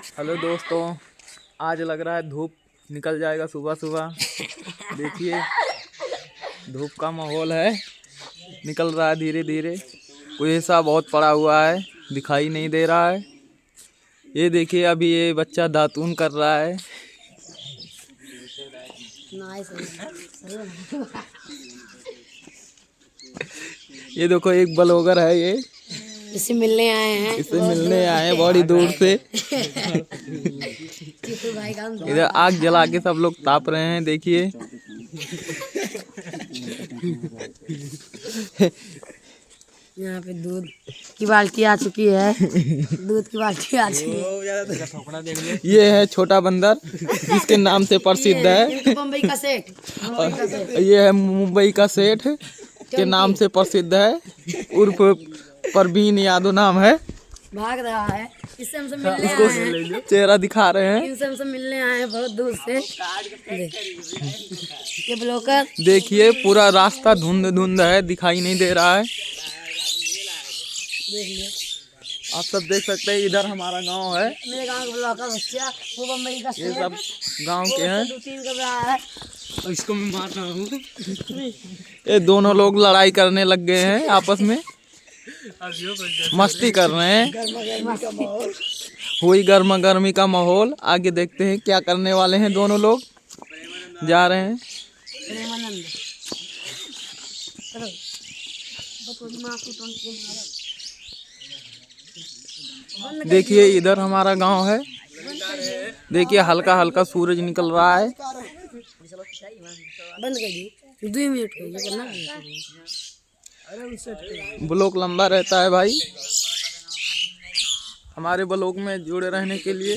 Hello दोस्तों, आज लग रहा है धूप निकल जाएगा सुबह सुबह। देखिए धूप का माहौल है, निकल रहा है धीरे धीरे। कुहेसा बहुत पड़ा हुआ है, दिखाई नहीं दे रहा है। ये देखिए अभी ये बच्चा दातून कर रहा है। ये देखो एक ब्लॉगर है, ये इससे मिलने आए हैं। इससे मिलने आए हैं बड़ी दूर से। इधर आग जला के सब लोग ताप रहे हैं। देखिए यहाँ पे दूध की बाल्टी आ चुकी है। दूध की बाल्टी आ चुकी है। ये है छोटा बंदर, जिसके नाम से प्रसिद्ध है। मुंबई का सेठ। ये है मुंबई का सेठ के नाम से प्रसिद्ध है। उर्फ परवीन यादव नाम है। भाग रहा है। इससे हमसे मिलने आए हैं। चेहरा दिखा रहे हैं। इनसे हमसे मिलने आए हैं बहुत दूर से। ये ब्लॉगर देखिए पूरा रास्ता धुंध धुंध है, दिखाई नहीं दे रहा है। आप सब देख सकते हैं, इधर हमारा गांव है। मेरे गांव का ब्लॉगर बच्चा, वो मुंबई का ये सेठ। सब गांव के हैं। 2-3 कर रहा है। इसको मैं मार रहा हूँ। ये दोनों लोग लड़ाई करने लग गए हैं आपस में, मस्ती कर रहे हैं। हुई गर्मा गर्मी का माहौल। आगे देखते हैं क्या करने वाले हैं। दोनों लोग जा रहे हैं। देखिए इधर हमारा गांव है। देखिए हल्का हल्का सूरज निकल रहा है। बंद कर दी 2 मिनट हो गए करना। ब्लॉग लंबा रहता है भाई। हमारे ब्लॉग में जुड़े रहने के लिए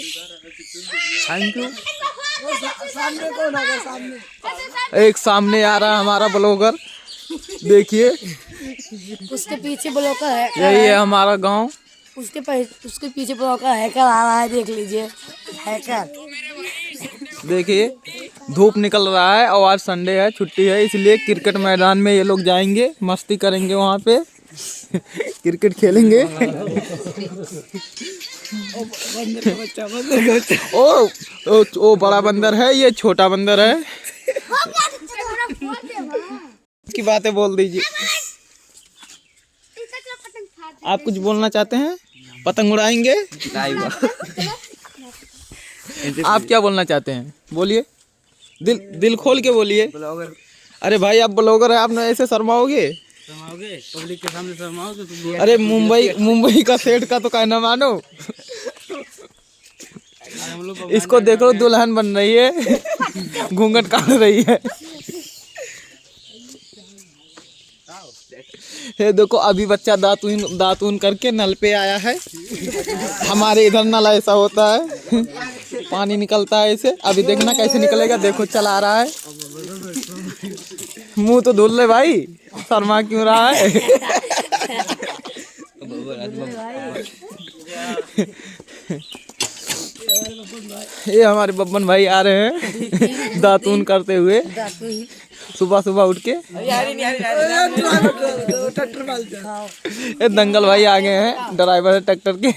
थैंक यू। एक सामने आ रहा है हमारा ब्लॉगर, देखिए उसके पीछे ब्लॉगर है। यही है हमारा गांव। उसके पीछे ब्लॉगर हैकर आ रहा है, देख लीजिए हैकर। देखिए धूप निकल रहा है और आज संडे है, छुट्टी है, इसलिए क्रिकेट मैदान में ये लोग जाएंगे, मस्ती करेंगे वहाँ पे। क्रिकेट खेलेंगे। ओ बड़ा बंदर है, ये छोटा बंदर है। की बातें बोल दीजिए। आप कुछ बोलना चाहते हैं? पतंग उड़ाएंगे। आप क्या बोलना चाहते हैं? बोलिए, दिल खोल के बोलिए। अरे भाई आप ब्लॉगर है, आप ना ऐसे शर्माओगे? पब्लिक के सामने शर्माओगे तो। अरे मुंबई का सेठ का तो कहना मानो। इसको देखो दुल्हन बन रही है, घूंघट काट रही है। ये देखो अभी बच्चा दातून करके नल पे आया है। हमारे इधर नल ऐसा होता है, पानी निकलता है ऐसे। अभी देखना कैसे निकलेगा। देखो चला रहा है। मुंह तो धुल ले भाई, शर्मा क्यों रहा है? ये हमारे बब्बन भाई आ रहे हैं दातून करते हुए सुबह सुबह उठ के। ये दंगल भाई आ गए हैं, ड्राइवर है ट्रैक्टर के।